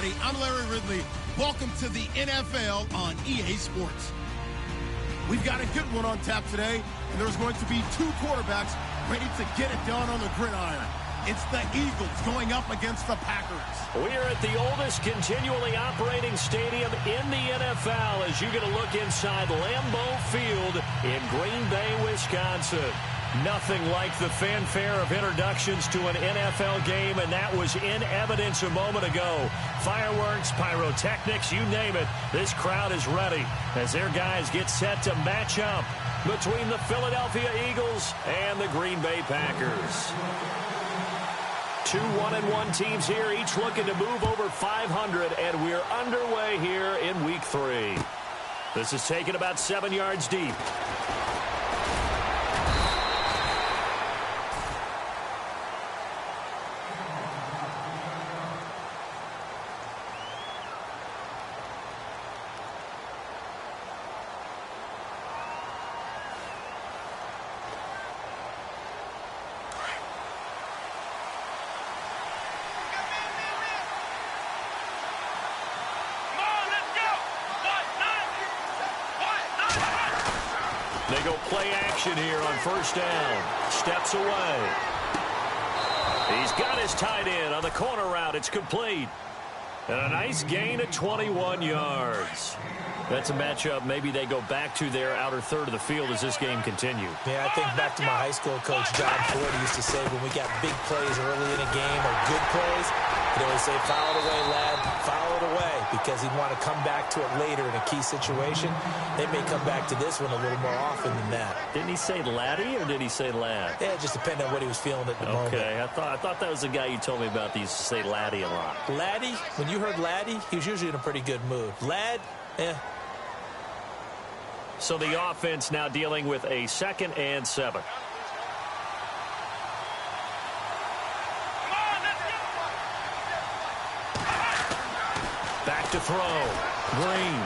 everybody. I'm Larry Ridley. Welcome to the NFL on EA Sports. We've got a good one on tap today, and there's going to be two quarterbacks ready to get it done on the gridiron. It's the Eagles going up against the Packers. We are at the oldest continually operating stadium in the NFL as you get a look inside Lambeau Field in Green Bay, Wisconsin. Nothing like the fanfare of introductions to an NFL game, and that was in evidence a moment ago. Fireworks, pyrotechnics, you name it. This crowd is ready as their guys get set to match up between the Philadelphia Eagles and the Green Bay Packers. Two 1-1 teams here, each looking to move over 500, and we're underway here in Week 3. This is taken about 7 yards deep. They go play action here on first down. Steps away. He's got his tight end on the corner route. It's complete. And a nice gain of 21 yards. That's a matchup maybe they go back to their outer third of the field as this game continues. Yeah, I think back to my high school coach, John Ford, used to say when we got big plays early in a game or good plays, he'd always say, foul it away, lad, foul it away, because he'd want to come back to it later in a key situation. They may come back to this one a little more often than that. Didn't he say laddie or did he say lad? Yeah, it just depended on what he was feeling at the moment. Okay, I thought that was the guy you told me about. He used to say laddie a lot. Laddie, when you heard laddie, he was usually in a pretty good mood. Lad, So the offense now dealing with a 2nd and 7. Back to throw. Green.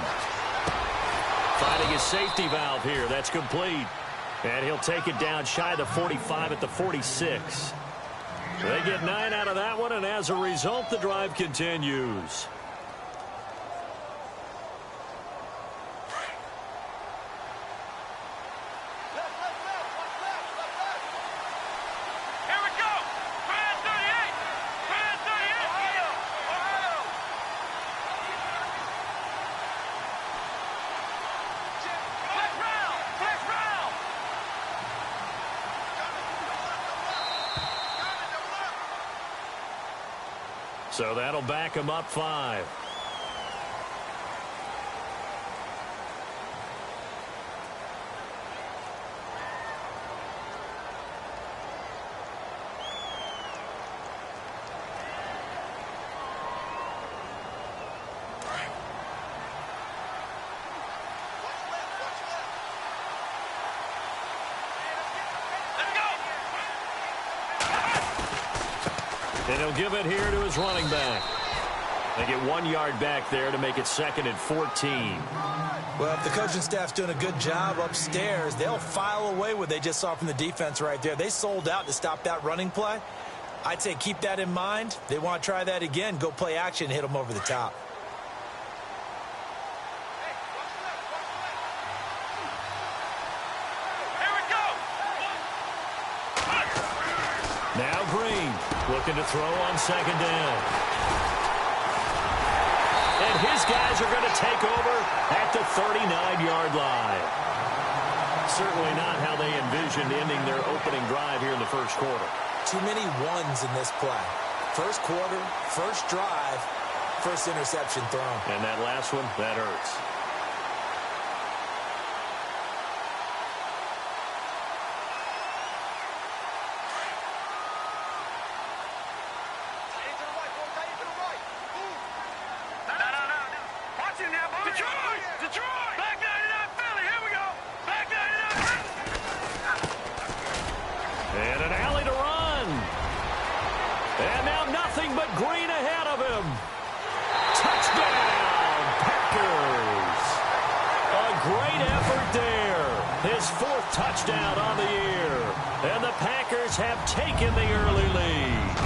Finding his safety valve here. That's complete. And he'll take it down shy of the 45 at the 46. They get 9 out of that one, and as a result, the drive continues. So that'll back him up 5. And he'll give it here to his running back. They get 1 yard back there to make it 2nd and 14. Well, if the coaching staff's doing a good job upstairs, they'll file away what they just saw from the defense right there. They sold out to stop that running play. I'd say keep that in mind. They want to try that again. Go play action, hit them over the top. Now Green looking to throw on 2nd down. And his guys are going to take over at the 39-yard line. Certainly not how they envisioned ending their opening drive here in the first quarter. Too many ones in this play. First quarter, first drive, first interception thrown. And that last one, that hurts. And an alley to run. And now nothing but Green ahead of him. Touchdown, Packers. A great effort there. His 4th touchdown on the year. And the Packers have taken the early lead.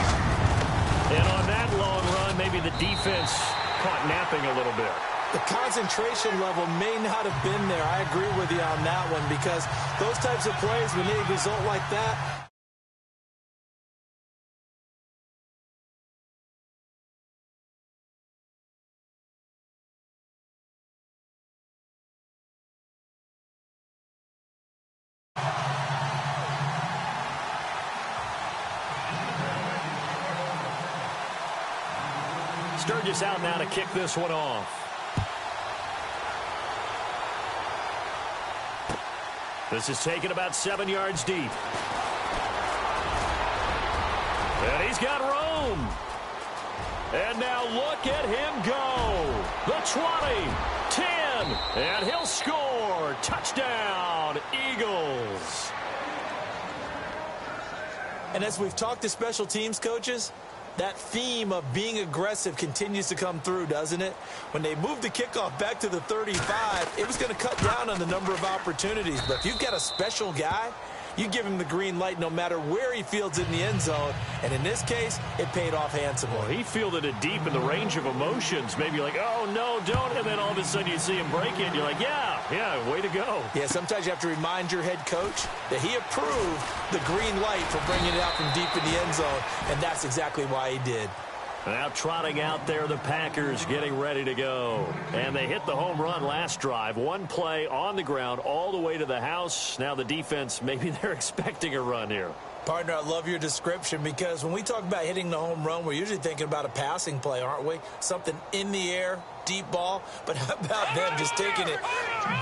And on that long run, maybe the defense caught napping a little bit. The concentration level may not have been there. I agree with you on that one, because those types of plays, when they result like that, Sturgis out now to kick this one off. This is taken about 7 yards deep. And he's got room. And now look at him go. The 20, 10, and he'll score. Touchdown, Eagles. and as we've talked to special teams coaches, that theme of being aggressive continues to come through, doesn't it? When they moved the kickoff back to the 35, it was going to cut down on the number of opportunities. But if you've got a special guy, you give him the green light no matter where he fields in the end zone. And in this case, it paid off handsomely. Well, he fielded it deep in the range of emotions. Maybe like, oh, no, don't. And then all of a sudden you see him break it. You're like, yeah, way to go. Yeah, sometimes you have to remind your head coach that he approved the green light for bringing it out from deep in the end zone. And that's exactly why he did. Now trotting out there, the Packers getting ready to go. And they hit the home run last drive. One play on the ground all the way to the house. Now the defense, maybe they're expecting a run here. Partner, I love your description, because when we talk about hitting the home run, we're usually thinking about a passing play, aren't we? Something in the air, deep ball. But how about them just taking it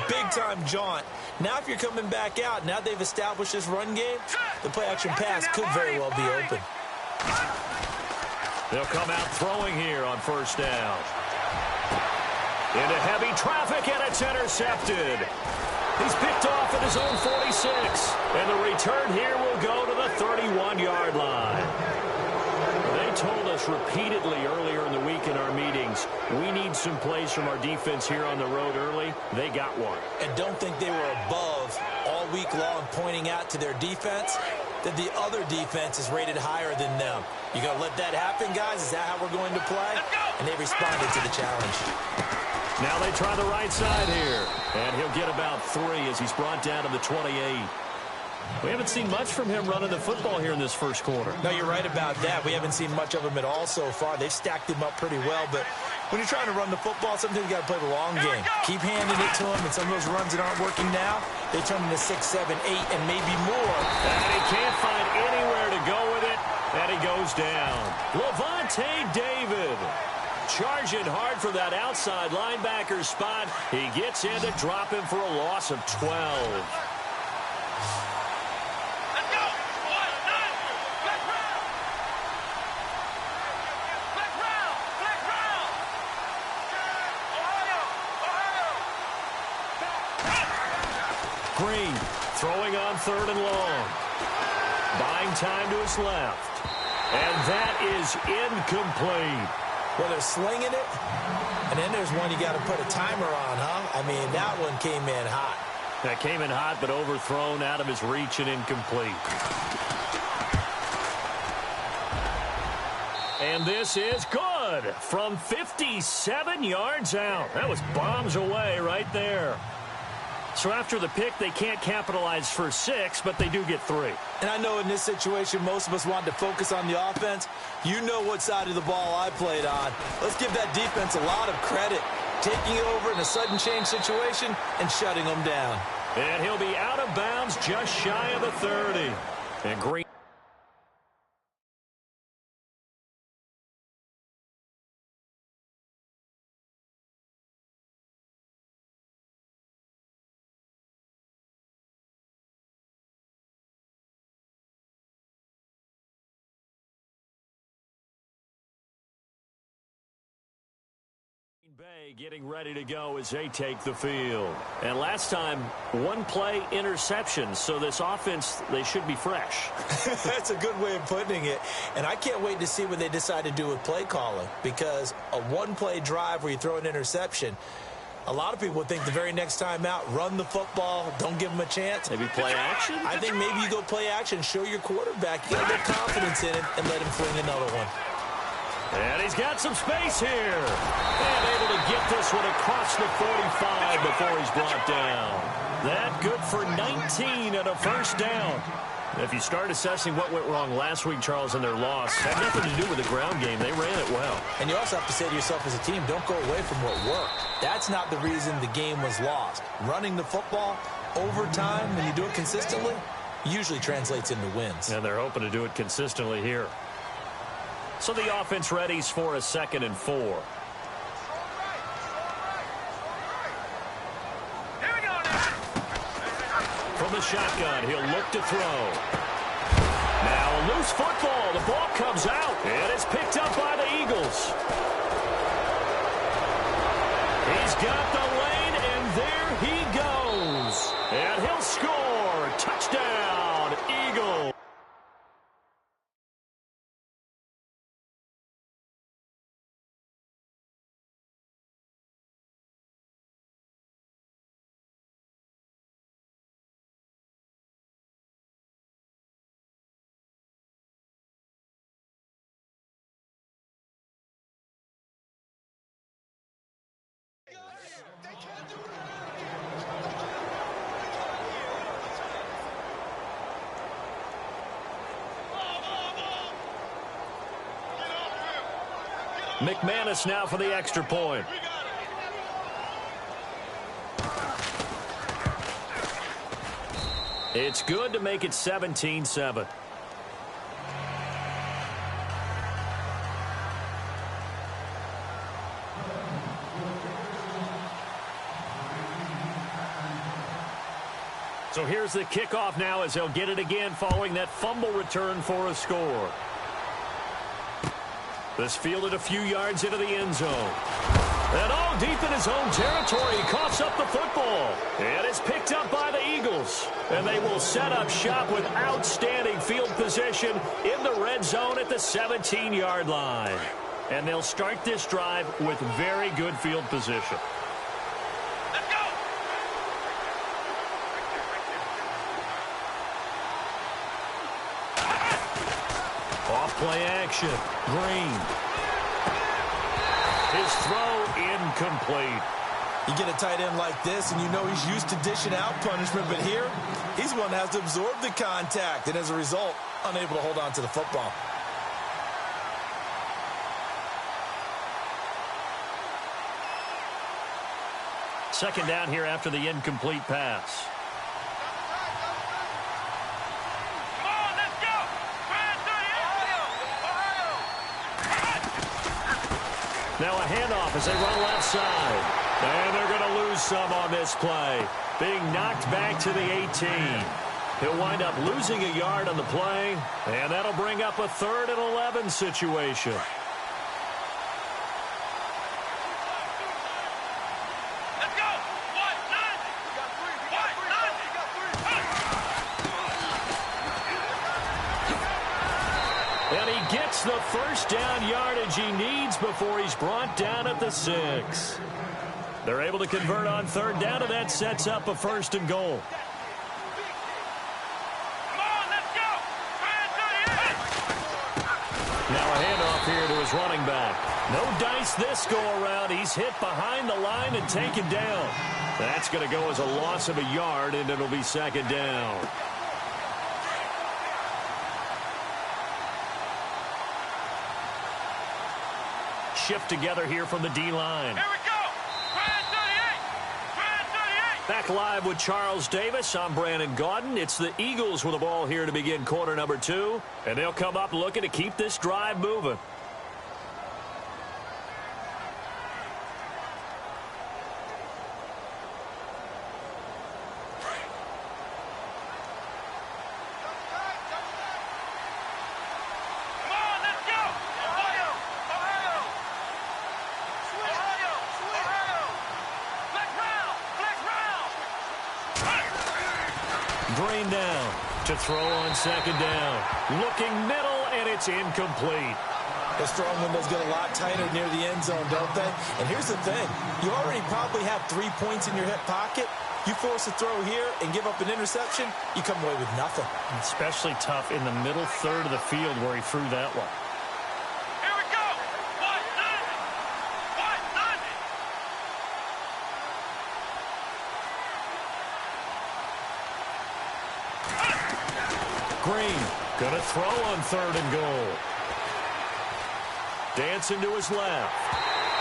big-time jaunt? Now if you're coming back out, now they've established this run game, the play-action pass could very well be open. They'll come out throwing here on first down. Into heavy traffic, and it's intercepted. He's picked off at his own 46. And the return here will go to the 31-yard line. They told us repeatedly earlier in the week in our meetings, we need some plays from our defense here on the road early. They got one. And don't think they were above all week long pointing out to their defense that the other defense is rated higher than them. You going to let that happen, guys? Is that how we're going to play? And they responded to the challenge. Now they try the right side here. And he'll get about 3 as he's brought down to the 28. We haven't seen much from him running the football here in this first quarter. No, you're right about that. We haven't seen much of him at all so far. They've stacked him up pretty well, but when you're trying to run the football, sometimes you got to play the long game. Keep handing it to him, and some of those runs that aren't working now, they turn into 6, 7, 8, and maybe more. And he can't find anywhere to go with it, and he goes down. Levante David charging hard for that outside linebacker spot. He gets in to drop him for a loss of 12. Green throwing on 3rd and long. Buying time to his left. And that is incomplete. Well, they're slinging it, and then there's one you got to put a timer on, huh? I mean, that one came in hot. That came in hot, but overthrown out of his reach and incomplete. And this is good from 57 yards out. That was bombs away right there. So after the pick, they can't capitalize for 6, but they do get 3. And I know in this situation, most of us wanted to focus on the offense. You know what side of the ball I played on. Let's give that defense a lot of credit. Taking it over in a sudden change situation and shutting them down. And he'll be out of bounds just shy of the 30. And Green. Bay getting ready to go as they take the field. And last time, 1 play interception. So this offense, they should be fresh. That's a good way of putting it. And I can't wait to see what they decide to do with play calling, because a 1-play drive where you throw an interception, a lot of people would think the very next time out, run the football, don't give them a chance. Maybe play action? I think maybe you go play action, show your quarterback, you got a little confidence in it, and let him fling another one. And he's got some space here. And able to get this one across the 45 before he's brought down. That good for 19 and a first down. If you start assessing what went wrong last week, Charles, in their loss, had nothing to do with the ground game. They ran it well. And you also have to say to yourself as a team, don't go away from what worked. That's not the reason the game was lost. Running the football over time, when you do it consistently, usually translates into wins. And they're hoping to do it consistently here. So the offense readies for a 2nd and 4. From the shotgun, he'll look to throw. Now a loose football. The ball comes out, and it's picked up by the Eagles. He's got the lane, and there he goes. And he'll score. Touchdown, Eagles. McManus now for the extra point. It's good to make it 17-7. So here's the kickoff now as they'll get it again following that fumble return for a score. This fielded a few yards into the end zone. And all deep in his own territory, he coughs up the football. And it's picked up by the Eagles. And they will set up shop with outstanding field position in the red zone at the 17-yard line. And they'll start this drive with very good field position. Let's go! Off-play action. Green. His throw incomplete. You get a tight end like this, and you know he's used to dishing out punishment, but here, he's one that has to absorb the contact, and as a result, unable to hold on to the football. Second down here after the incomplete pass. Come on, let's go! Now a handoff as they run left side. And they're going to lose some on this play. Being knocked back to the 18. He'll wind up losing a yard on the play. And that'll bring up a 3rd and 11 situation. Let's go! One, nine! And he gets the first down yardage he needs before he's brought down at the 6. They're able to convert on 3rd down, and that sets up a 1st and goal. Come on, let's go! Now a handoff here to his running back. No dice this go-around. He's hit behind the line and taken down. That's going to go as a loss of a yard, and it'll be 2nd down. Shift together here from the D-line. Here we go! Back live with Charles Davis. I'm Brandon Gaudin. It's the Eagles with the ball here to begin quarter number 2. And they'll come up looking to keep this drive moving. Green down to throw on 2nd down. Looking middle, and it's incomplete. The throwing windows get a lot tighter near the end zone, don't they? And here's the thing. You already probably have 3 points in your hip pocket. You force a throw here and give up an interception, you come away with nothing. Especially tough in the middle 3rd of the field where he threw that one. Here we go! screen. Gonna throw on 3rd and goal. Dancing to his left.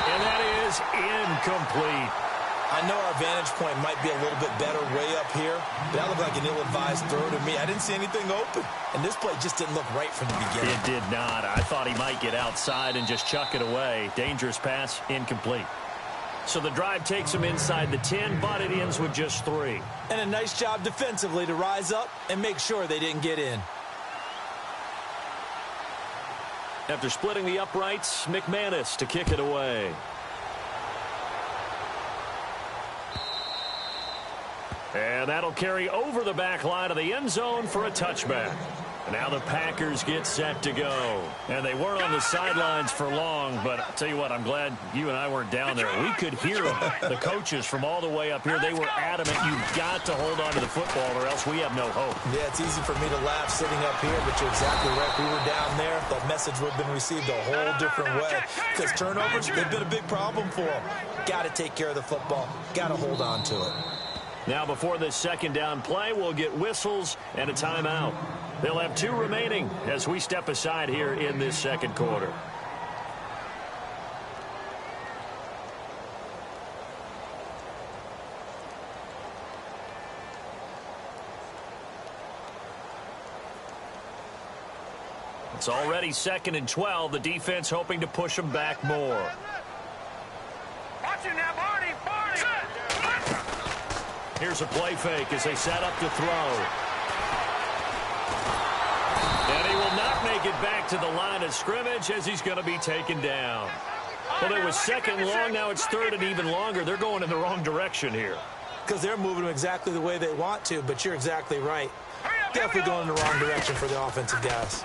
And that is incomplete. I know our vantage point might be a little bit better way up here, but that looked like an ill-advised throw to me. I didn't see anything open, and this play just didn't look right from the beginning. It did not. I thought he might get outside and just chuck it away. Dangerous pass, incomplete. So the drive takes him inside the 10, but it ends with just 3. And a nice job defensively to rise up and make sure they didn't get in. After splitting the uprights, McManus to kick it away. And that'll carry over the back line of the end zone for a touchback. And now the Packers get set to go. And they weren't on the sidelines for long, but I'll tell you what, I'm glad you and I weren't down there. We could hear them, the coaches from all the way up here. They were adamant, you've got to hold on to the football or else we have no hope. Yeah, it's easy for me to laugh sitting up here, but you're exactly right. We were down there. That message would have been received a whole different way. Because turnovers, they've been a big problem for them. Got to take care of the football. Got to hold on to it. Now before this second down play, we'll get whistles and a timeout. They'll have 2 remaining as we step aside here in this second quarter. It's already 2nd and 12. The defense hoping to push them back more. Watch it now, Barney. Here's a play fake as they set up to throw. And he will not make it back to the line of scrimmage as he's going to be taken down. Well, it was 2nd long. Now it's 3rd and even longer. They're going in the wrong direction here. Because they're moving them exactly the way they want to, but you're exactly right. Definitely going in the wrong direction for the offensive guys.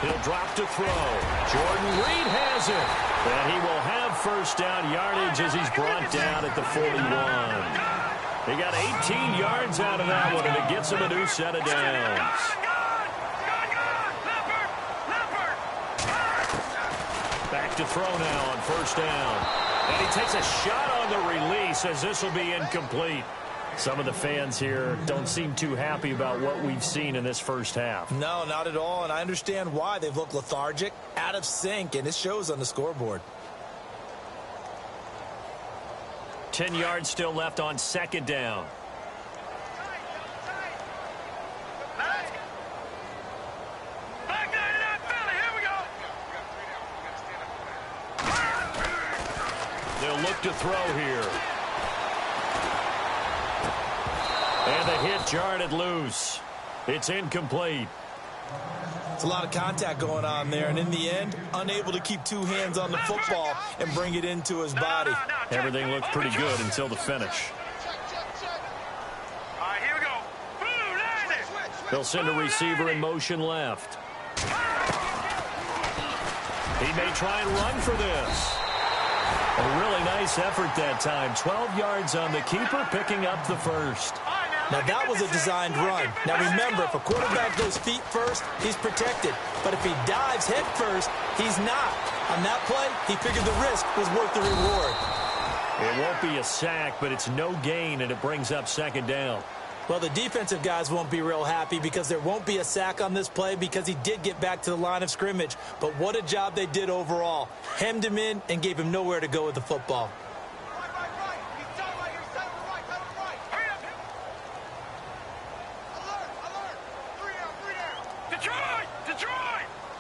He'll drop to throw. Jordan Reed has it. And he will have first down yardage as he's brought down at the 41. He got 18 yards out of that one, and it gets him a new set of downs. Back to throw now on first down. And he takes a shot on the release as this will be incomplete. Some of the fans here don't seem too happy about what we've seen in this first half. No, not at all, and I understand why. They've looked lethargic, out of sync, and it shows on the scoreboard. 10 yards still left on 2nd down. They'll look to throw here. And the hit jarred it loose. It's incomplete. It's a lot of contact going on there, and in the end, unable to keep 2 hands on the football and bring it into his body. Everything looked pretty good until the finish. All right, here we go. They'll send a receiver in motion left. He may try and run for this. A really nice effort that time. 12 yards on the keeper, picking up the first. Now, that was a designed run. Now, remember, if a quarterback goes feet first, he's protected. But if he dives head first, he's not. On that play, he figured the risk was worth the reward. It won't be a sack, but it's no gain, and it brings up 2nd down. Well, the defensive guys won't be real happy because there won't be a sack on this play because he did get back to the line of scrimmage. But what a job they did overall. Hemmed him in and gave him nowhere to go with the football.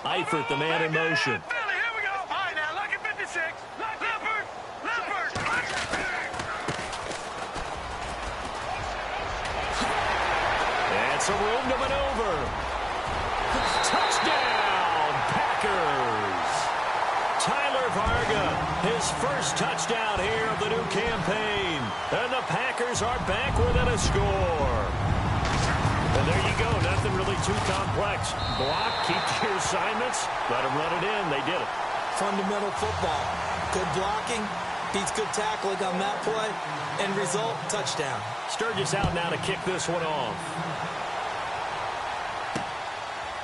Eifert, the man in motion. Here we go. All right, now, lucky 56. Leopard. And some room to maneuver. Touchdown, Packers. Tyler Varga, his first touchdown here of the new campaign. And the Packers are back within a score. And there you go. Nothing really too complex. Block, keep to your assignments, let them run it in. They did it. Fundamental football. Good blocking, beats good tackling on that play. End result, touchdown. Sturgis out now to kick this one off.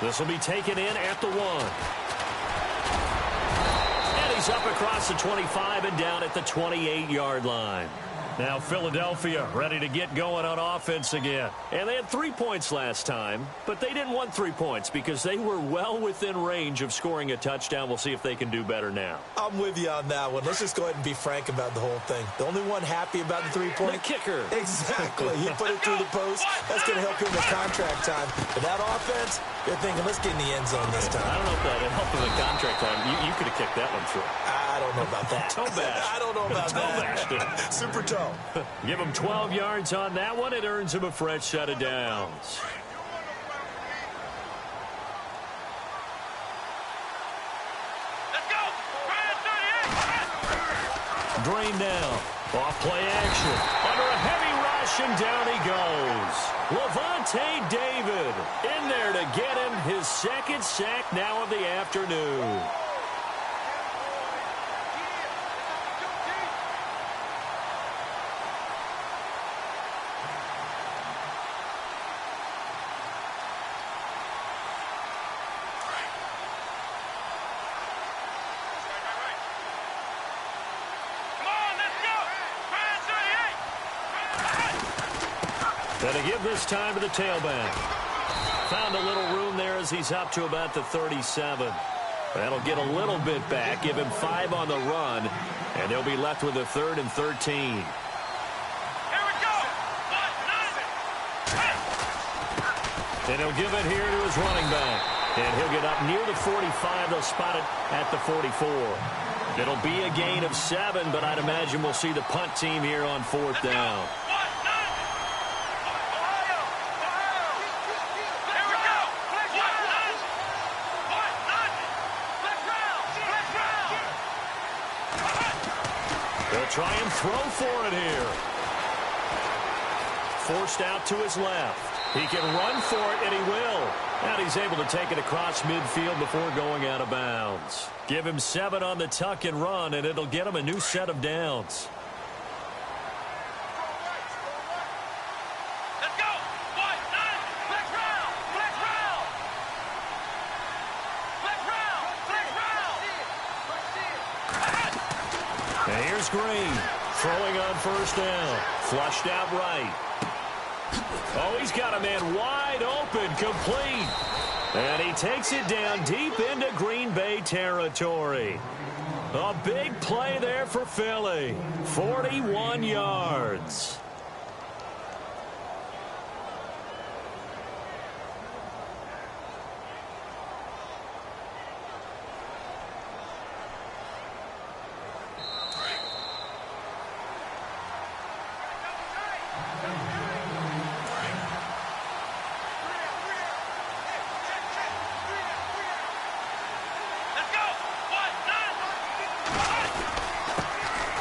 This will be taken in at the 1. And he's up across the 25 and down at the 28-yard line. Now Philadelphia ready to get going on offense again. And they had 3 points last time, but they didn't want 3 points because they were well within range of scoring a touchdown. We'll see if they can do better now. I'm with you on that one. Let's just go ahead and be frank about the whole thing. The only one happy about the 3-point? The kicker. Exactly. He put it through the post. That's going to help him with contract time. But that offense, you're thinking, let's get in the end zone this time. I don't know if that would help him with contract time. You could have kicked that one through. I don't know about that. Toe bash. I don't know about that. Bashed it. Super toe. Give him 12 yards on that one. It earns him a fresh set of downs. Let's go. Drain down. Off play action. Under a heavy rush, and down he goes. Levante David in there to get him his second sack now of the afternoon. And to give this time to the tailback. Found a little room there as he's up to about the 37. That'll get a little bit back, give him 5 on the run, and they'll be left with a 3rd and 13. Here we go. And he'll give it here to his running back. And he'll get up near the 45. They'll spot it at the 44. It'll be a gain of 7, but I'd imagine we'll see the punt team here on 4th down. They'll try and throw for it here. Forced out to his left. He can run for it, and he will. And he's able to take it across midfield before going out of bounds. Give him 7 on the tuck and run, and it'll get him a new set of downs. Let's go. Flex round. Flex round. Flex round. Flex round. And here's Green, throwing on 1st down. Flushed out right. Oh, he's got a man wide open, complete. And he takes it down deep into Green Bay territory. A big play there for Philly. 41 yards.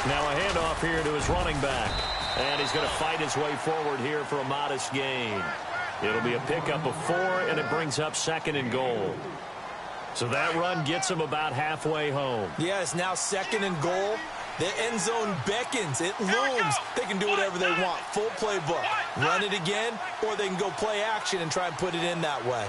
Now a handoff here to his running back. And he's going to fight his way forward here for a modest gain. It'll be a pickup of 4, and it brings up 2nd and goal. So that run gets him about halfway home. Yeah, it's now 2nd and goal. The end zone beckons. It looms. They can do whatever they want. Full playbook. Run it again, or they can go play action and try and put it in that way.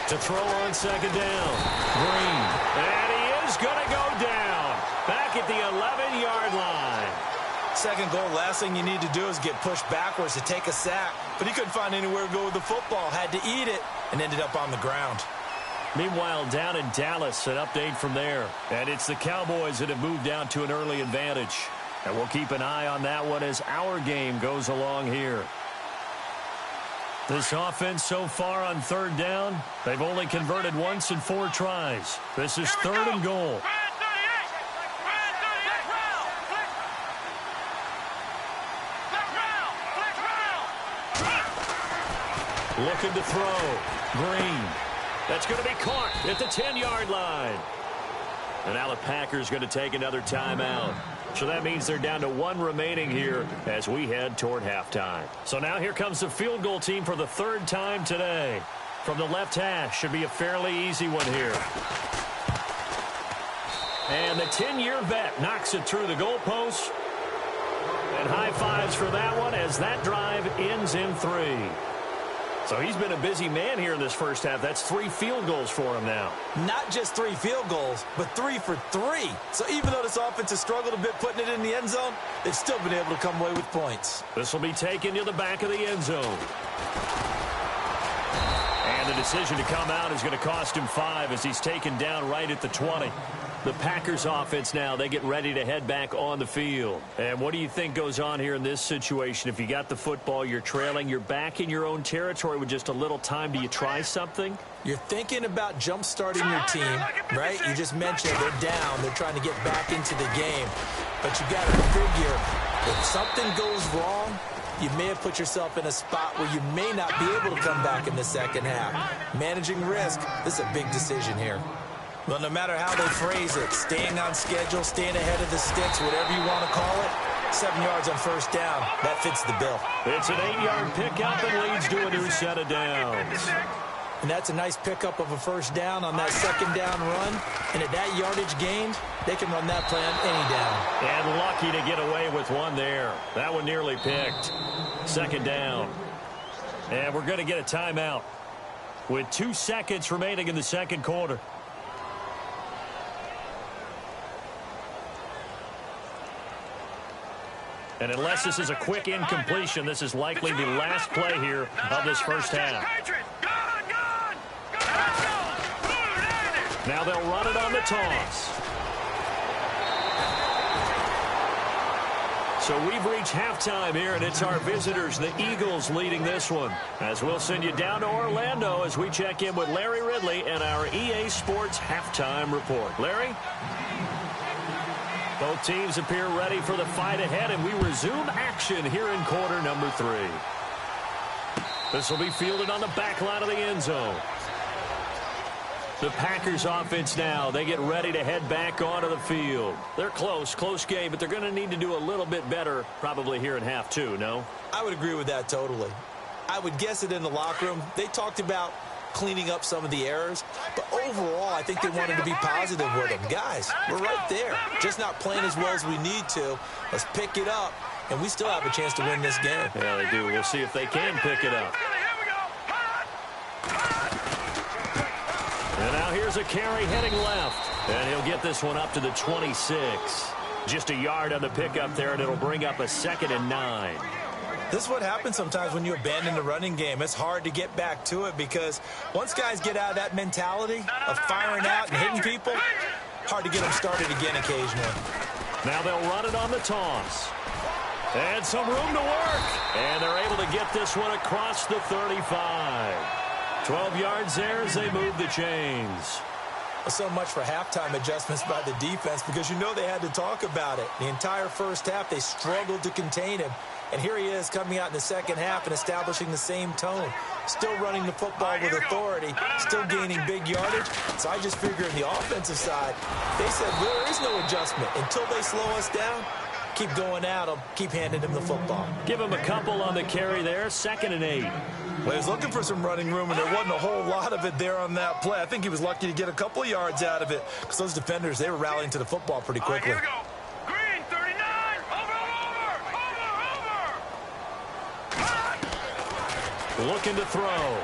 To throw on 2nd down. Green. And he is going to go down. Back at the 11-yard line. 2nd goal, last thing you need to do is get pushed backwards to take a sack. But he couldn't find anywhere to go with the football. Had to eat it and ended up on the ground. Meanwhile, down in Dallas, an update from there. And it's the Cowboys that have moved down to an early advantage. And we'll keep an eye on that one as our game goes along here. This offense so far on 3rd down, they've only converted once in 4 tries. This is 3rd and goal. Looking to throw. Green. That's going to be caught at the 10-yard line. And now the Packers going to take another timeout. So that means they're down to 1 remaining here as we head toward halftime. So now here comes the field goal team for the 3rd time today. From the left hash, should be a fairly easy one here. And the 10-year vet knocks it through the goalpost. And high fives for that one as that drive ends in 3. So he's been a busy man here in this first half. That's 3 field goals for him now. Not just 3 field goals, but 3 for 3. So even though this offense has struggled a bit putting it in the end zone, they've still been able to come away with points. This will be taken to the back of the end zone. And the decision to come out is going to cost him 5 as he's taken down right at the 20. The Packers offense now, they get ready to head back on the field. And what do you think goes on here in this situation? If you got the football, you're trailing, you're back in your own territory with just a little time. Do you try something? You're thinking about jump-starting your team, right? You just mentioned they're down. They're trying to get back into the game. But you got to figure if something goes wrong, you may have put yourself in a spot where you may not be able to come back in the second half. Managing risk, this is a big decision here. Well, no matter how they phrase it, staying on schedule, staying ahead of the sticks, whatever you want to call it, 7 yards on first down, that fits the bill. It's an 8-yard pickup and leads to a new set of downs. And that's a nice pickup of a first down on that second down run. And at that yardage gained, they can run that play on any down. And lucky to get away with one there. That one nearly picked. Second down. And we're going to get a timeout with 2 seconds remaining in the second quarter. And unless this is a quick incompletion, this is likely the last play here of this first half. Now they'll run it on the toss. So we've reached halftime here, and it's our visitors, the Eagles, leading this one. As we'll send you down to Orlando as we check in with Larry Ridley and our EA Sports halftime report. Larry? Both teams appear ready for the fight ahead, and we resume action here in quarter number 3. This will be fielded on the back line of the end zone. The Packers offense now, they get ready to head back onto the field. They're close game, but they're going to need to do a little bit better probably here in half 2, no? I would agree with that totally. I would guess it in the locker room. They talked about cleaning up some of the errors, but overall I think they wanted to be positive with them. Guys, we're right there, just not playing as well as we need to. Let's pick it up, and we still have a chance to win this game. Yeah, they do. We'll see if they can pick it up. And now here's a carry heading left, and he'll get this one up to the 26. Just a yard on the pickup there, and it'll bring up a 2nd and 9. This is what happens sometimes when you abandon the running game. It's hard to get back to it because once guys get out of that mentality of firing out and hitting people, hard to get them started again occasionally. Now they'll run it on the toss. And some room to work. And they're able to get this one across the 35. 12 yards there as they move the chains. So much for halftime adjustments by the defense because you know they had to talk about it. The entire first half, they struggled to contain him. And here he is coming out in the second half and establishing the same tone. Still running the football with authority, still gaining big yardage. So I just figure on the offensive side, they said there is no adjustment. Until they slow us down, keep going at them, keep handing them the football. Give him a couple on the carry there, 2nd and 8. Well, he was looking for some running room, and there wasn't a whole lot of it there on that play. I think he was lucky to get a couple of yards out of it because those defenders, they were rallying to the football pretty quickly. Here we go. Green, 39. Over. Looking to throw.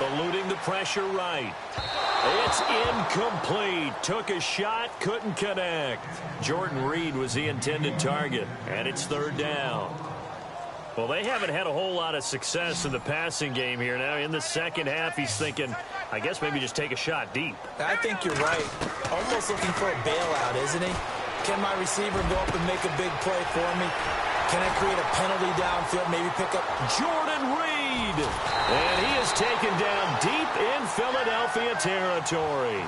Eluding the pressure right. It's incomplete. Took a shot, couldn't connect. Jordan Reed was the intended target, and it's 3rd down. Well, they haven't had a whole lot of success in the passing game here. Now, in the second half, he's thinking, I guess maybe just take a shot deep. I think you're right. Almost looking for a bailout, isn't he? Can my receiver go up and make a big play for me? Can I create a penalty downfield, maybe pick up Jordan Reed? And he is taken down deep in Philadelphia territory.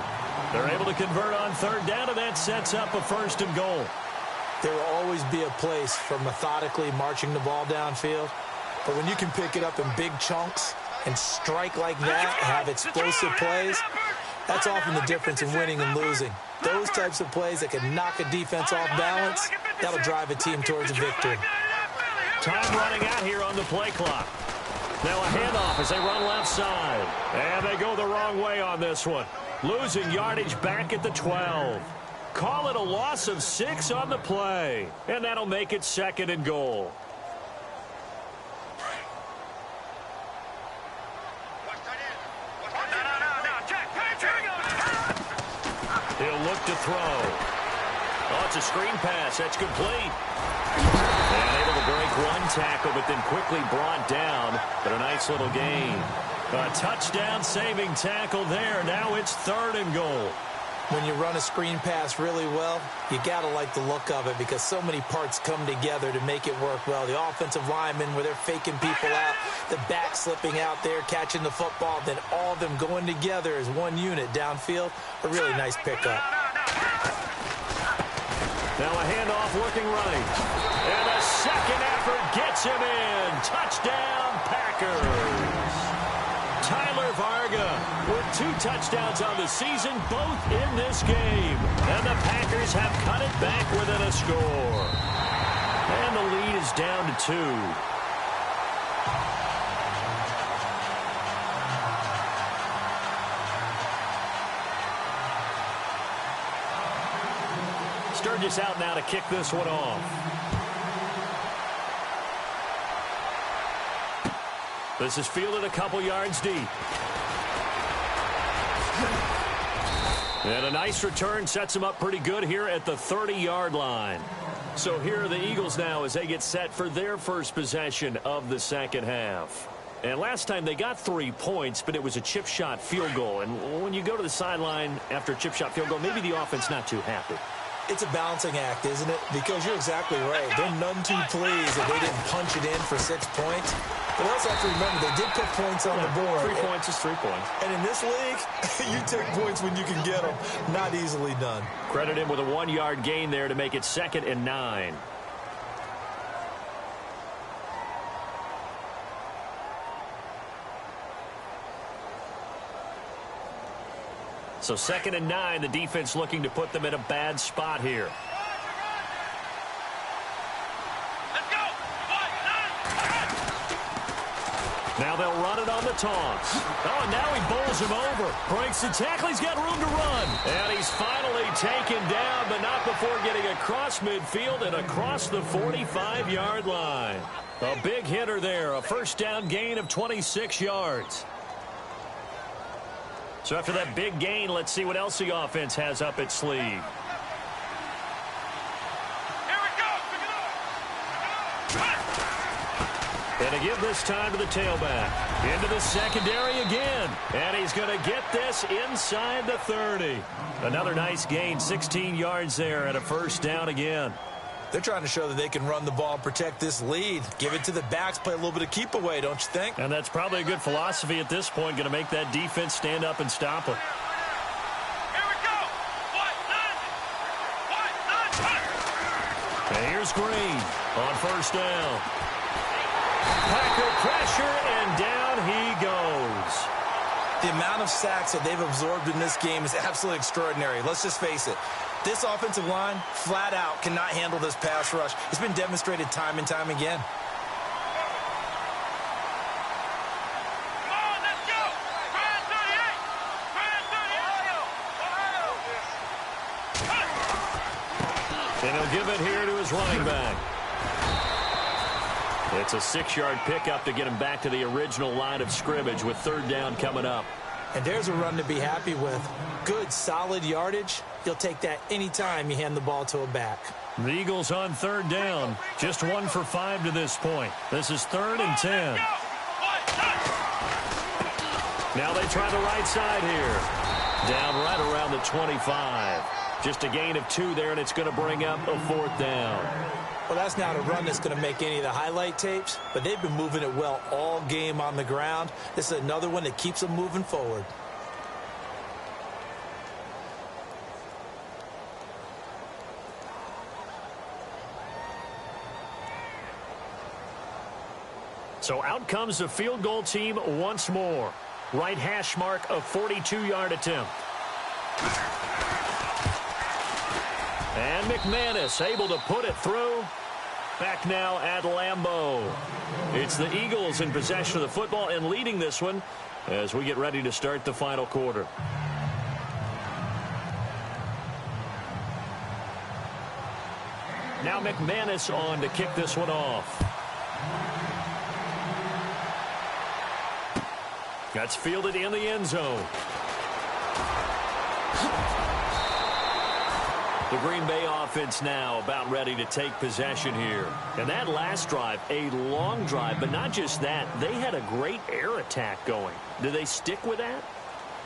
They're able to convert on 3rd down, and that sets up a 1st and goal. There will always be a place for methodically marching the ball downfield. But when you can pick it up in big chunks and strike like that, have explosive plays, that's often the difference in winning and losing. Those types of plays that can knock a defense off balance, that'll drive a team towards a victory. Time running out here on the play clock. Now a handoff as they run left side. And they go the wrong way on this one. Losing yardage back at the 12. Call it a loss of 6 on the play. And that'll make it 2nd and goal. He'll look to throw. Oh, it's a screen pass. That's complete. And able to break one tackle, but then quickly brought down. But a nice little gain. A touchdown saving tackle there. Now it's 3rd and goal. When you run a screen pass really well, you got to like the look of it because so many parts come together to make it work well. The offensive linemen, where they're faking people out, the back slipping out there, catching the football, then all of them going together as one unit downfield. A really nice pickup. Now a handoff looking right. And a second effort gets him in. Touchdown, Packers. Tyler Varga with 2 touchdowns on the season, both in this game. And the Packers have cut it back within a score. And the lead is down to 2. Sturgis out now to kick this one off. This is fielded a couple yards deep. And a nice return sets him up pretty good here at the 30-yard line. So here are the Eagles now as they get set for their first possession of the second half. And last time they got 3 points, but it was a chip shot field goal. And when you go to the sideline after a chip shot field goal, maybe the offense not too happy. It's a balancing act, isn't it? Because you're exactly right. They're none too pleased that they didn't punch it in for 6 points. But also have to remember, they did put points on the board. 3 points is 3 points. And in this league, you take points when you can get them. Not easily done. Credit him with a 1-yard gain there to make it 2nd and 9. So 2nd and 9, the defense looking to put them in a bad spot here. Now they'll run it on the toss. Oh, and now he bowls him over. Breaks the tackle. He's got room to run. And he's finally taken down, but not before getting across midfield and across the 45-yard line. A big hitter there. A first down gain of 26 yards. So after that big gain, let's see what else the offense has up its sleeve. And to give this time to the tailback. Into the secondary again. And he's going to get this inside the 30. Another nice gain, 16 yards there and a first down again. They're trying to show that they can run the ball and protect this lead. Give it to the backs, play a little bit of keep away, don't you think? And that's probably a good philosophy at this point, going to make that defense stand up and stop them. Here we go. And here's Green on first down. Packer pressure, and down he goes. The amount of sacks that they've absorbed in this game is absolutely extraordinary. Let's just face it. This offensive line, flat out, cannot handle this pass rush. It's been demonstrated time and time again. Come on, let's go. Grand 38. And he'll give it here to his running back. It's a 6-yard pickup to get him back to the original line of scrimmage with 3rd down coming up. And there's a run to be happy with. Good, solid yardage. You'll take that anytime you hand the ball to a back. The Eagles on 3rd down. Just 1 for 5 to this point. This is 3rd and 10. Now they try the right side here. Down right around the 25. Just a gain of 2 there, and it's going to bring up a 4th down. Well, that's not a run that's going to make any of the highlight tapes, but they've been moving it well all game on the ground. This is another one that keeps them moving forward. So out comes the field goal team once more. Right hash mark, a 42-yard attempt. And McManus able to put it through. Back now at Lambeau. It's the Eagles in possession of the football and leading this one as we get ready to start the final quarter. Now McManus on to kick this one off. That's fielded in the end zone. The Green Bay offense now about ready to take possession here. And that last drive, a long drive, but not just that. They had a great air attack going. Do they stick with that?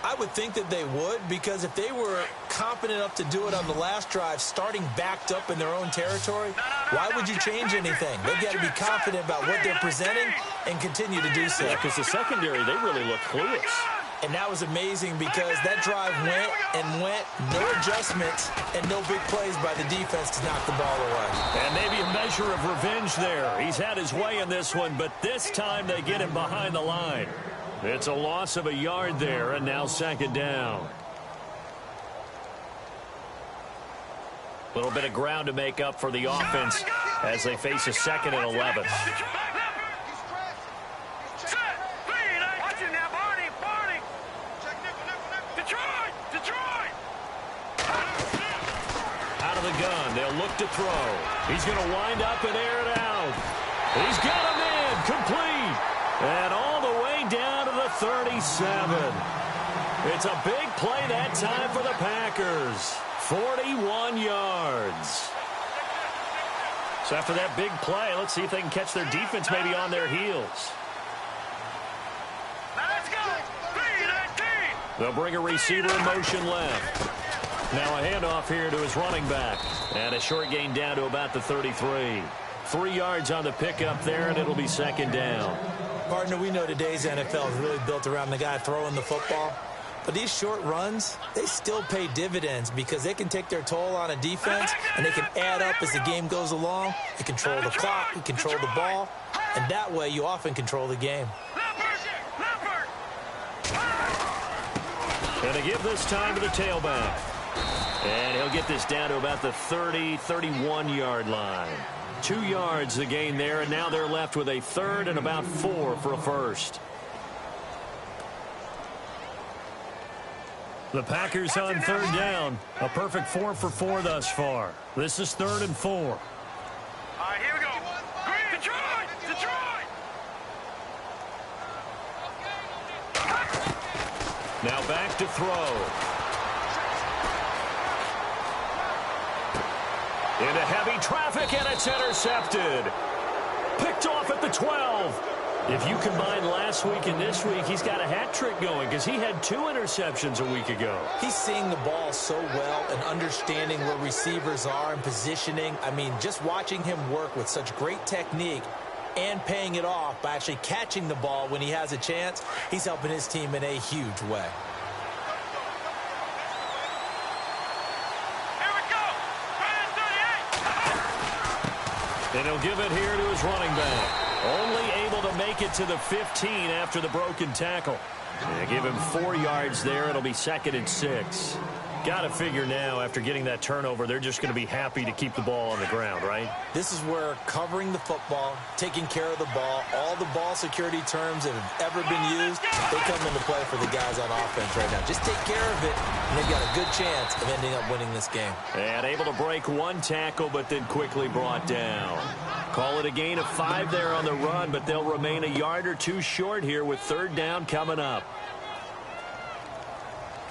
I would think that they would, because if they were confident enough to do it on the last drive, starting backed up in their own territory, why would you change anything? They've got to be confident about what they're presenting and continue to do so. Yeah, because the secondary, they really look clueless. And that was amazing because that drive went and went, no adjustments and no big plays by the defense to knock the ball away. And maybe a measure of revenge there. He's had his way in this one, but this time they get him behind the line. It's a loss of a yard there, and now second down. A little bit of ground to make up for the offense as they face a 2nd and 11. Out of the gun, they'll look to throw. He's going to wind up and air it out. He's got him in, complete. And all the way down to the 37. It's a big play that time for the Packers. 41 yards. So after that big play, let's see if they can catch their defense maybe on their heels. Now let's go. 3-19. They'll bring a receiver in motion left. Now a handoff here to his running back. And a short gain down to about the 33. 3 yards on the pickup there, and it'll be second down. Partner, we know today's NFL is really built around the guy throwing the football. But these short runs, they still pay dividends because they can take their toll on a defense and they can add up as the game goes along. You control the clock, you control the ball, and that way you often control the game. Going to give this time to the tailback. And he'll get this down to about the 30, 31-yard line. 2 yards the gain there, and now they're left with a 3rd and about 4 for a first. The Packers on 3rd down. A perfect 4 for 4 thus far. This is 3rd and 4. All right, here we go. Detroit! Detroit! Now back to throw. Into heavy traffic, and it's intercepted. Picked off at the 12. If you combine last week and this week, he's got a hat trick going because he had 2 interceptions a week ago. He's seeing the ball so well and understanding where receivers are and positioning. I mean, just watching him work with such great technique and paying it off by actually catching the ball when he has a chance, he's helping his team in a huge way. And he'll give it here to his running back. Only able to make it to the 15 after the broken tackle. They give him 4 yards there. It'll be 2nd and 6. Got to figure now, after getting that turnover, they're just going to be happy to keep the ball on the ground, right? This is where covering the football, taking care of the ball, all the ball security terms that have ever been used, they come into play for the guys on offense right now. Just take care of it, and they've got a good chance of ending up winning this game. And able to break 1 tackle, but then quickly brought down. Call it a gain of 5 there on the run, but they'll remain a yard or 2 short here with 3rd down coming up.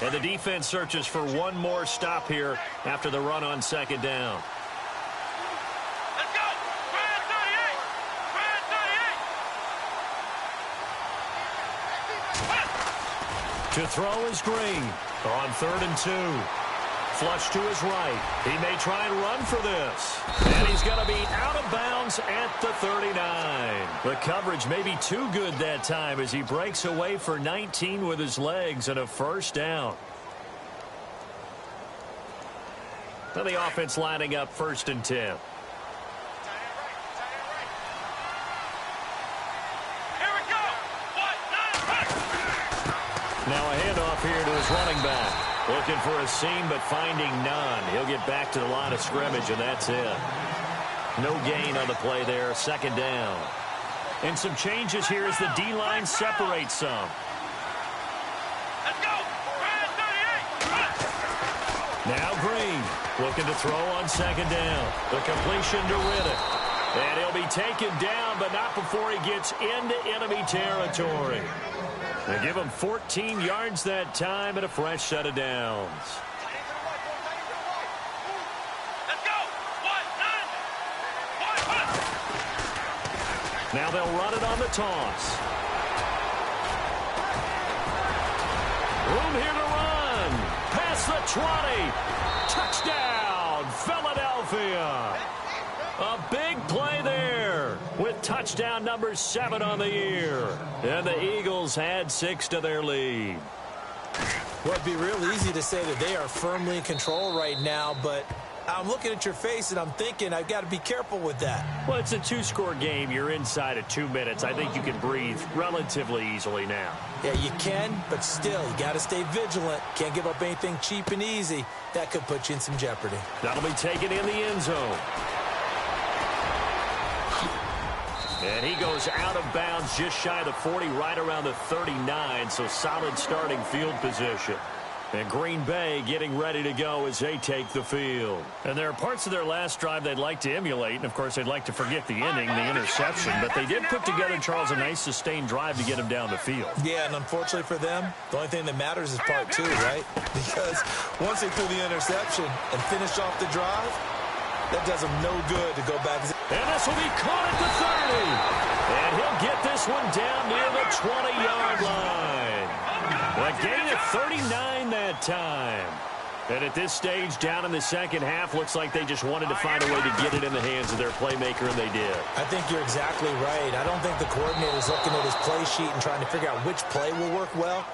And the defense searches for one more stop here after the run on 2nd down. Let's go! Brad 38! Brad 38! To throw is Green on 3rd and 2. Flush to his right. He may try and run for this. And he's going to be out of bounds at the 39. The coverage may be too good that time as he breaks away for 19 with his legs and a 1st down. Now the offense lining up 1st and 10. Here we go! Now a handoff here to his running back. Looking for a seam, but finding none. He'll get back to the line of scrimmage, and that's it. No gain on the play there. 2nd down. And some changes here as the D-line separates some. Let's go! Brad 38! Now Green. Looking to throw on second down. The completion to Riddick. And he'll be taken down, but not before he gets into enemy territory. They give him 14 yards that time and a fresh set of downs. Let's go. Now they'll run it on the toss. Room here to run. Past the 20. Touchdown, Philadelphia. A big play there with touchdown number 7 on the year. And the Eagles add 6 to their lead. Well, it'd be real easy to say that they are firmly in control right now, but I'm looking at your face and I'm thinking I've got to be careful with that. Well, it's a 2-score game. You're inside of 2 minutes. I think you can breathe relatively easily now. Yeah, you can, but still, you got to stay vigilant. Can't give up anything cheap and easy. That could put you in some jeopardy. That'll be taken in the end zone. And he goes out of bounds just shy of the 40, right around the 39, so solid starting field position. And Green Bay getting ready to go as they take the field. And there are parts of their last drive they'd like to emulate, and, of course, they'd like to forget the ending, the interception. But they did put together, Charles, a nice sustained drive to get him down the field. Yeah, and unfortunately for them, the only thing that matters is part 2, right? Because once they threw the interception and finished off the drive, that does them no good to go back. And this will be caught at the 30. And he'll get this one down near the 20-yard line. A gain of 39 that time. And at this stage, down in the second half, looks like they just wanted to find a way to get it in the hands of their playmaker, and they did. I think you're exactly right. I don't think the coordinator's looking at his play sheet and trying to figure out which play will work well.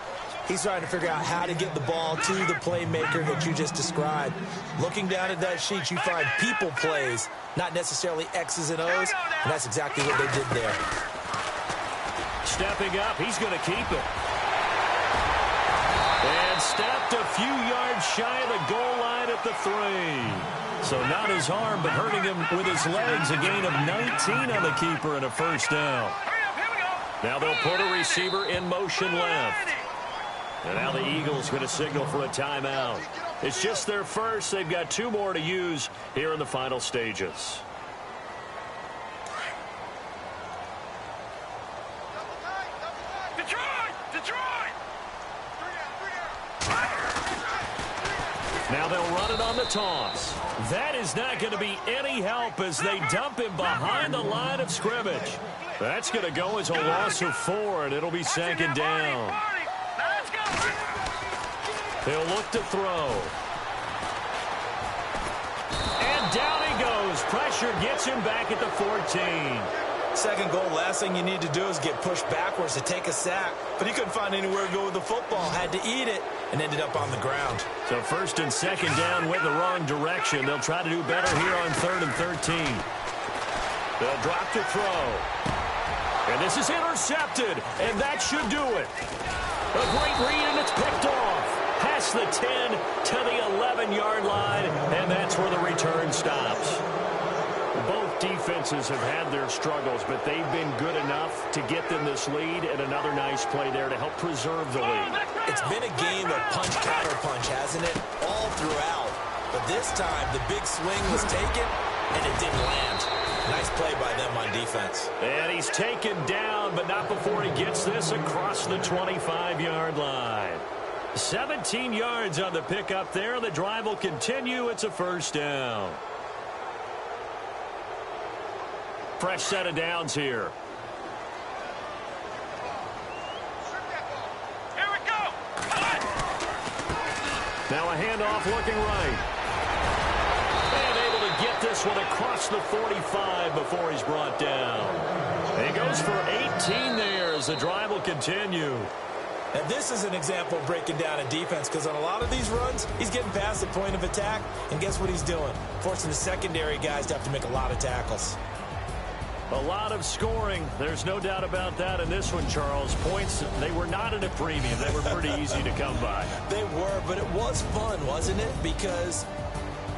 He's trying to figure out how to get the ball to the playmaker that you just described. Looking down at that sheet, you find people plays, not necessarily X's and O's, and that's exactly what they did there. Stepping up, he's going to keep it. And stepped a few yards shy of the goal line at the 3. So not his arm, but hurting him with his legs. A gain of 19 on the keeper and a first down. Now they'll put a receiver in motion left. And now the Eagles going to signal for a timeout. It's just their first. They've got 2 more to use here in the final stages. Detroit! Now they'll run it on the toss. That is not going to be any help as they dump him behind the line of scrimmage. That's going to go as a loss of 4, and it'll be second down. He'll look to throw. And down he goes. Pressure gets him back at the 14. Second goal, last thing you need to do is get pushed backwards to take a sack. But he couldn't find anywhere to go with the football. Had to eat it and ended up on the ground. So first and second down went the wrong direction. They'll try to do better here on 3rd and 13. They'll drop to throw. And this is intercepted. And that should do it. A great read, and it's picked off. Past the 10 to the 11-yard line, and that's where the return stops. Both defenses have had their struggles, but they've been good enough to get them this lead, and another nice play there to help preserve the lead. It's been a game of punch-counter-punch, hasn't it? All throughout. But this time, the big swing was taken, and it didn't land. Nice play by them on defense. And he's taken down, but not before he gets this across the 25-yard line. 17 yards on the pickup there. The drive will continue. It's a first down. Fresh set of downs here. Here we go. Now a handoff looking right. And able to get this one across the 45 before he's brought down. He goes for 18 there as the drive will continue. And this is an example of breaking down a defense, because on a lot of these runs, he's getting past the point of attack, and guess what he's doing? Forcing the secondary guys to have to make a lot of tackles. A lot of scoring. There's no doubt about that in this one, Charles. Points, they were not at a premium. They were pretty easy to come by. They were, but it was fun, wasn't it? Because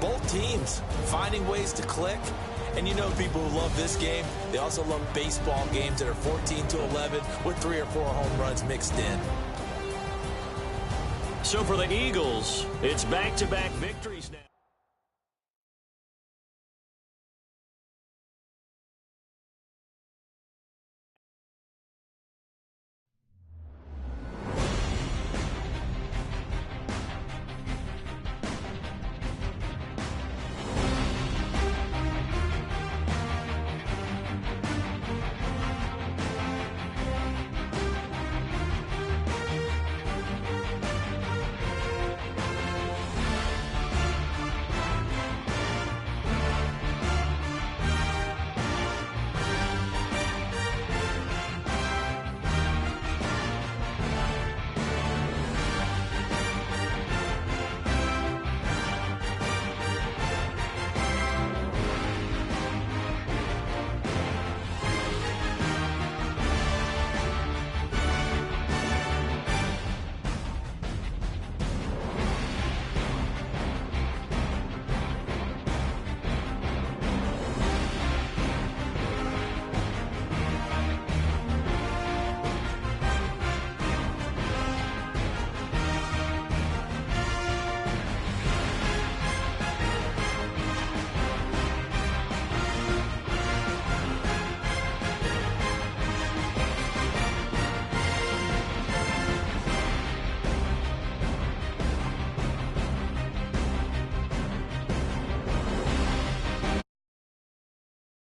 both teams finding ways to click. And you know people who love this game, they also love baseball games that are 14-11 with 3 or 4 home runs mixed in. So for the Eagles, it's back-to-back victories now.